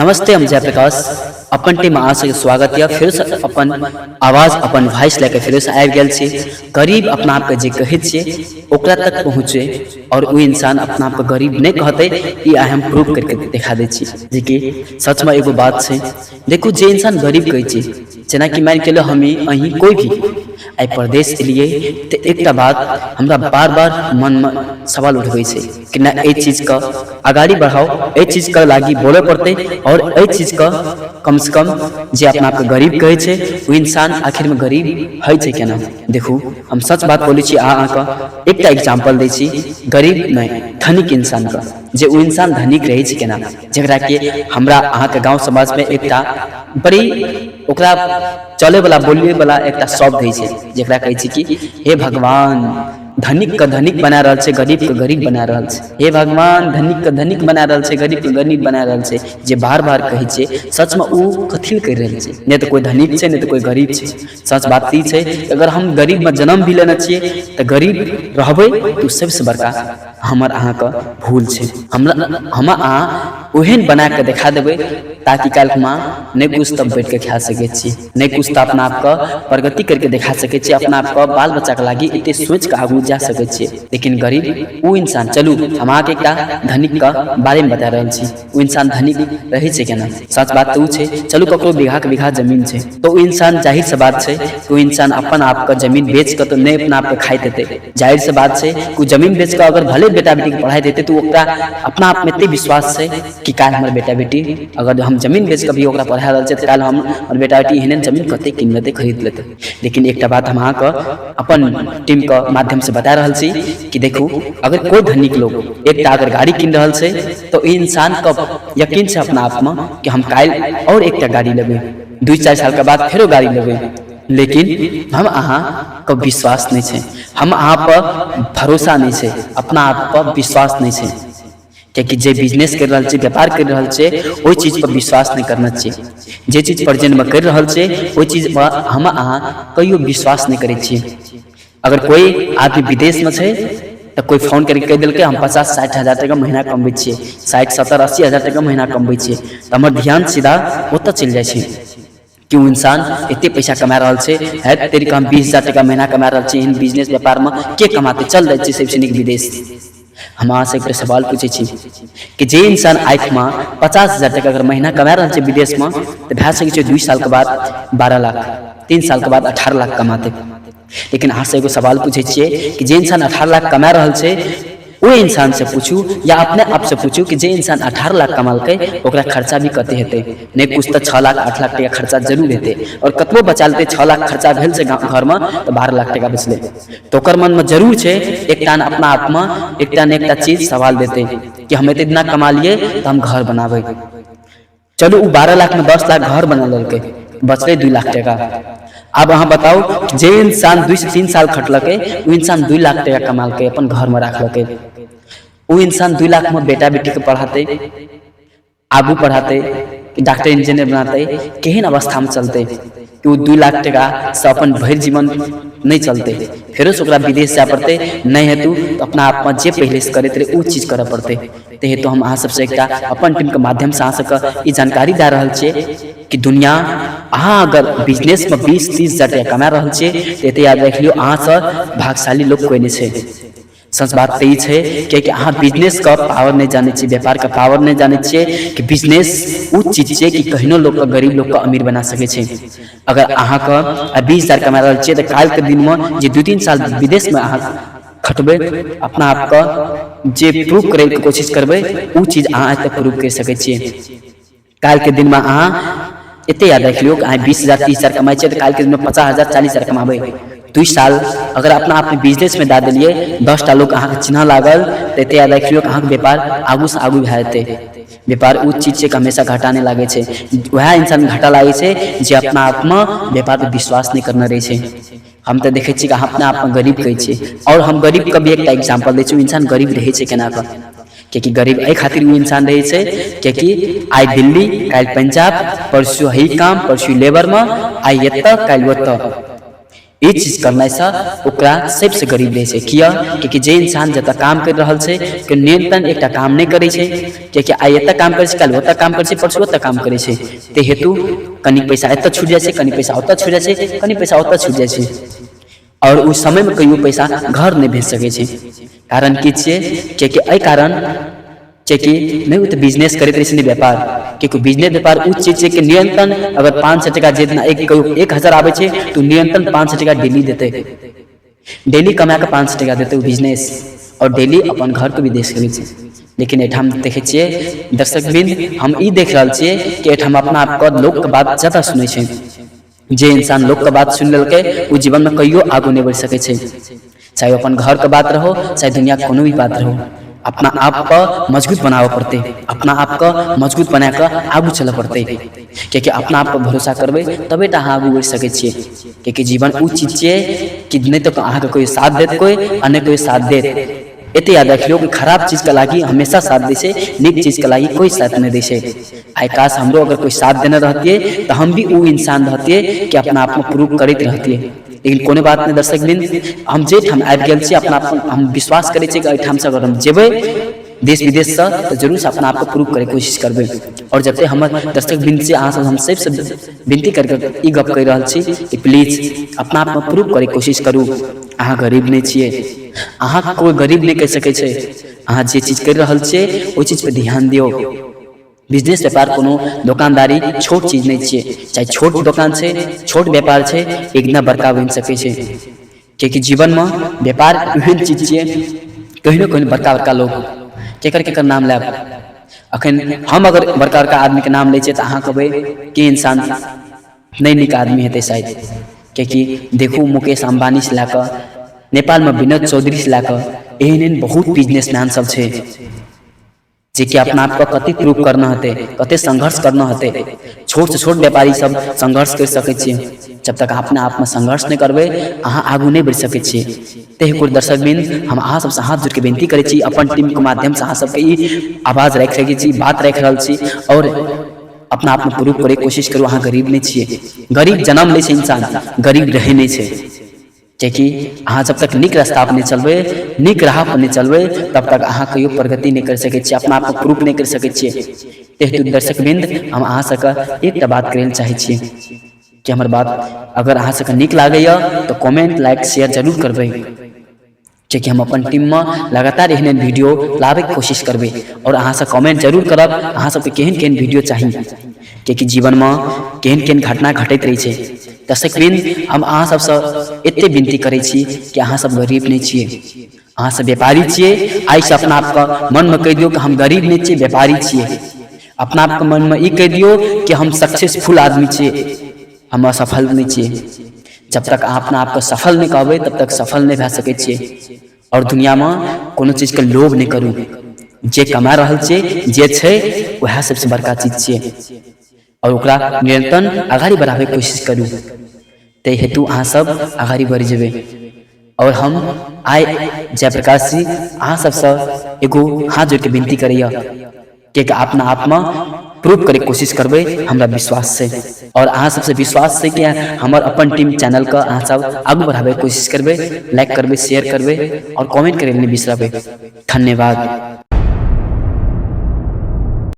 नमस्ते, हम जयप्रकाश अपन टीम अहाँ सबके स्वागत है। फिर से अपन आवाज अपन वॉइस लेके फिर से आबि गेल छी। गरीब अपना आप के जे कहै छियै ओकरा तक पहुँचे और वो इंसान अपना आप के गरीब नहीं कहते, ये हम प्रूव करके दिखा दै छी। जे कि सच में एगो बात है, देखो जे इंसान गरीब कहै छै, जेना कि मान के लो हमी अहीं कोई भी आई प्रदेश एलिए तो एक बात हमरा बार बार मन में सवाल उठबै छै कि ना ए चीज का आगाड़ी बढ़ाओ, ए चीज का लागी बोले पड़ते और ए चीज का कम से कम जे अपना आप के गरीब कहै छै वो इंसान आखिर में गरीब है छै केना। देखू हम सच बात बोलै छी, अहाँ का एकटा एग्जांपल दै छी गरीब नहीं धनिक इंसान का। जे वो इंसान धनिक रहे छै केना, जकरा के हमरा अहाँ के गांव समाज में एकटा बड़ी ओकरा चले वाला बोले वाला एकटा शब्द है, जकरा कहै छै कि हे भगवान धनिक का धनिक बना रहल छै, गरीब के गरीब बना रहल छै। हे भगवान धनिक का धनिक बना रहल छै, गरीब के गरीब बना रहल छै। जे बार बार कहै छै सच में वो कथी कर रहल छै, नहीं तो कोई धनिक छै नहीं तो कोई गरीब छै। सच बात ई छै, अगर हम गरीब में जन्म भी लेना चाहिए तो गरीब रहबै तो सबसे बड़का हमर अहाँ का भूल छै। हम अहाँ ओहन बना के दिखा देबै ताकि कल हम नहीं कुछ तब बैठ के खा सके छी, नहीं कुछ तो अपना आप का प्रगति करके दिखा सके छी, अपना आप का बाल बच्चा के लागी इतने सोच के आगू जा सके छी। लेकिन गरीब वो इंसान, चलू हम आके क्या धनिक का बारे में बता रहे छी, वो इंसान धनिक रहे छै केना। सच बात तो छै, चलू ककरो बीघा के बीघा जमीन छै तो वो इंसान जाहिर से बात छै वो इंसान अपन आप का जमीन बेच कर तो नहीं अपना आप के खाई देते। जाहिर से बात छै वो जमीन बेच कर अगर भले बेटा बेटी के पढ़ाई देते तो ओकरा अपना आप में इतने विश्वास है कि काल हमारे बेटा बेटी अगर हम जमीन बेच कर भी ओकरा पढ़ा रहे तो काल हम और बेटा बेटी एहन जमीन कते किन लेते खरीद लेते। लेकिन एक बात हम अहाँ का अपन टीम का माध्यम से बता रहा छी कि देखू अगर कोई धनिक लोग एक अगर गाड़ी किन रहा है तो इंसान का यकीन से अपना आप में कि हम काल और एक गाड़ी लेबे, 2-4 साल के बाद फिर गाड़ी लेबे। लेकिन हम अहाँ का विश्वास नहीं है, हम अहाँ पर भरोसा नहीं है, अपना आप पर विश्वास नहीं है। क्योंकि जे बिजनेस कर रहा है, व्यापार कर रहा है, वो चीज पर विश्वास नहीं करना चाहिए। जे चीज प्रेजेंट में कर रहा है वो चीज पर हम अहाँ कहियो विश्वास नहीं करे छिए। अगर कोई आदमी विदेश में है तो कोई फोन करके कह दिल हम 50-60 हज़ार टका महीना कमबै छिए, 60-70-80 हज़ार टका महीना कमबै छिए, तो हमार ध्यान सीधा ओतऽ चल जाए छै कि वो इंसान इतने पैसा कमा रहा है, तेरी हम 20 हज़ार टका महीना कमा रहा है इन बिजनेस व्यापार में के कमाते चल जाए सबसे निक विदेश। हम अहाँ से एक सवाल पूछे छी कि जे इंसान आँख में 50 हज़ार टका अगर महीना कमा रहा है विदेश में तो भै सके 2 साल के बाद 12 लाख, 3 साल के बाद 18 लाख कमाते। लेकिन अहाँ से एगो सवाल पूछे छिए कि जे इंसान 18 लाख कमा रहा है वो इंसान से पूछू या अपने आप से पूछू कि जे इंसान 18 लाख कमालकै ओकरा खर्चा भी कते हेतै, नहीं कुछ तो 6 लाख 8 लाख टका खर्चा जरूर हेतै और कतबो बचा लेते 6 लाख खर्चा भेल से घर में तो 12 लाख टका बचले तो ओकर मन में जरूर है एकटा अपना आप में एकटा न एकटा चीज सवाल देते कि हम इतना कमा लिए तो हम घर बनाबे। चलो वो 12 लाख में 10 लाख घर बना ललकै, बचले 2 लाख टका। अब अहाँ बताओ जे इंसान 2 से 3 साल खटलकै वो इंसान 2 लाख टका कमालकै अपन घर में रखलकै, वो इंसान 2 लाख में बेटा बेटी के पढ़ाते, आगू पढ़ाते, डॉक्टर इंजीनियर बनाते, केहन अवस्था में चलते कि वो 2 लाख टका से अपन भर जीवन नहीं चलते, फिर से विदेश जा पड़ते नहीं हेतु तो अपना आप में जे पहले से करे थे वो चीज करे पड़ते। तो हेतु हम अहाँ सबसे एक अपन टीम के माध्यम से अहाँ सबके ये जानकारी दे रहा है कि दुनिया अहाँ अगर बिजनेस में 20-30 हज़ार टका कमा रहा है तो याद रख लियो अहाँ से भाग्यशाली लोग कोई नहीं है। सच बात तो है क्योंकि अहाँ बिजनेस का पावर नहीं जाने चाहिए, व्यापार का पावर नहीं जाने चाहिए कि बिजनेस वो चीज है कि कहिनो लोग का गरीब लोग का अमीर बना सके छे। अगर अहाँ का 20 हज़ार कमा रहा है तो काल के दिन में जे 2-3 साल विदेश में अहाँ खटबे अपना आप का जे प्रूव करे के कोशिश करबे वो चीज अहाँ तक प्रूव कर सके छिए। काल के दिन में अहाँ इतने याद रख लियो कि अहाँ 20 हज़ार 30 हज़ार कमाई तो काल के दिन में 50 हज़ार 40 हज़ार कमाबे। 2 साल अगर अपना आप बिजनेस में दा दिलिए 10टा लोग अहाँ चिन्ह लागल तो इतने याद रख लियो कि अहाँ व्यापार आगू से आगू भै जेतै। व्यापार उस चीज से हमेशा घटाने लगे छे, वह इंसान घटा लागे छे जे अपना आप में व्यापार पर विश्वास नहीं करना रहे छे। हम तो देखे कि अपना आप में गरीब कहे छे और हम गरीब का भी एक एग्जाम्पल दे इंसान गरीब रहे छे केना का, क्योंकि गरीब ए खातिर वो इंसान रहे छे क्योंकि आई दिल्ली काल पंजाब परसों ही काम परसों लेबर में आई एत काल ओत ये चीज करने से ओकरा सबसे गरीब रहे किया कि जे इंसान जतऽ काम कर रहल छै कि निरंतर एकटा काम नहीं करे छै कि आइ एतऽ काम करे छै कल ओतऽ काम करे छै परसू ओतऽ काम करे छै ते हेतु कनी पैसा एतऽ छूट जाए छै कनी पैसा ओतऽ छूट जाए छै कनी पैसा ओतऽ छूट जाए छै और उस समय में कहियो पैसा घर नहीं भेज सके छै कारण की छियै कि एहि कारण कि नहीं तो बिजनेस करते रहे छै व्यापार क्योंकि बिजनेस व्यापार उस चीज छै कि निरंतर अगर 500 टका जितना 1000 आवे छै तो निरंतर 500 टका डेली देते डेली कमा के 500 टका देते बिजनेस और डेली अपन घर के भी देख सकै छै लेकिन एठाम देखे छियै दर्शकबिंद हम ई देख रहल छियै कि एठाम अपना आप के लोग के बात ज्यादा सुनै छै जे इंसान लोग के बात सुन लेलकै वो जीवन में कहियो आगू नहीं बढ़ सके छै चाहे अपन घर के बात रहो चाहे दुनिया के कोनो भी बात रहो अपना आप को मजबूत बनावे पड़ते अपना आप को मजबूत बना के आगू चले पड़ते क्योंकि अपना आप पर भरोसा करबे तबे तो आगू बढ़ सके छियै क्योंकि जीवन वो चीज छियै कि नहीं तो अहाँ के कोई साथ देत कोई अन्य कोई साथ देत एते याद रखियो कि खराब चीज के लागी हमेशा साथ दे से नीक चीज के लागी कोई साथ नहीं दे से आई काश हमरो अगर कोई साथ देने रहतिए तो हम भी वो इंसान रहतिए कि अपना आप में प्रूव करते रहतिए लेकिन कोनो बात नहीं दर्शकबिंद हम जे ठाम आबि गेल छी अपना हम विश्वास करे छी कि एठाम से अगर हम जेबै देश विदेश से तो जरूर से अपना आप को प्रूव करे कोशिश करबे और जब से हमर दर्शकबिंद से अहाँ सब हम सबसे विनती करके ई गप कहि रहल छी कि प्लीज अपना आप में प्रूव करे कोशिश करू अहाँ गरीब नहीं छियै अहाँ कोई गरीब नहीं कह सके छै अहाँ जे चीज कर रहल छियै ओ चीज पे ध्यान दियो बिजनेस व्यापार कोनो दुकानदारी छोट चीज नहीं छियै चाहे छोट दुकान छै छोट व्यापार छै एक दिन बड़का बन सके छै क्योंकि जीवन में व्यापार एहन चीज छियै कहीं ना कहीं बड़का बड़का लोग केकर नाम लेब अखन हम अगर बड़का बड़का आदमी के नाम ले छियै तो अहाँ कहबै कि इंसान नहीं नीक आदमी हेतै शायद क्योंकि देखू मुकेश अंबानी से लैके नेपाल में विनोद चौधरी से लैके एहन बहुत बिजनेसमैन सब छै जे कि अपना आप को कते प्रूव करना होते कते संघर्ष करना होते छोट से छोट व्यापारी सब संघर्ष कर सके छियै जब तक अपने आप में संघर्ष नहीं करबे अहाँ आगू नहीं बढ़ सके छियै तेहि कुल दर्शकबिंद हम अहाँ सबसे हाथ जोड़ के विनती करे छी अपन टीम के माध्यम से अहाँ सबके ई आवाज रख सके छी बात रख रहल छी और अपना आप में प्रूव करे कोशिश करू अहाँ गरीब नहीं छियै गरीब जन्म ले छै इंसान गरीब रहे नहीं छै क्योंकि अहाँ जब तक नीक रास्ता पर नहीं चलबे नीक राह पर नहीं चलबे तब तक अहाँ कहियो प्रगति नहीं कर सके छियै अपना आप को प्रूफ नहीं कर सके छियै तेहतु दर्शकबिंद हम अहाँ सबके एकटा बात करै चाहे छियै कि हमर बात अगर अहाँ सबके नीक लागैया तो कमेंट लाइक शेयर जरूर करबै क्योंकि हम अपन टीम में लगातार एहन वीडियो लाबे के कोशिश करबै और अहाँ सब कमेंट जरूर करब अहाँ सबके केहन केहन वीडियो चाही क्योंकि जीवन में केहन केहन घटना घटैत रही छै दर्शकबिंद हम अहाँ सबसे एते विनती करै छी कि अहाँ सब गरीब नहीं छियै अहाँ सब व्यापारी छियै आई से अपना आप का मन में कह दियो कि हम गरीब नहीं छियै व्यापारी छियै अपना आप के मन में ई कह दियो कि हम सक्सेसफुल आदमी छियै हम असफल नहीं छियै जब तक अहाँ अपना आप को सफल नहीं कहबै तब तक सफल नहीं भए सकै छियै और दुनिया में कोनो चीज के लोभ नहीं करू जे कमा रहल छियै जे छै वह सबसे बड़का चीज छियै और ओकरा निरंतर आगाड़ी बढ़ावे के कोशिश करू ते हेतु अहाँ सब आगाड़ी बढ़ जेबै और हम आइ जयप्रकाश जी अहाँ सबसे एगो हाथ जोड़ के विनती करैया कि अपना आप में प्रूव करे कोशिश करबै हमरा विश्वास से और अहाँ सबसे विश्वास से कि हमर अपन टीम चैनल का अहाँ सब आगू बढ़ावे कोशिश करबै लाइक करबै शेयर करबै और कमेंट करे नहीं बिसरबै धन्यवाद।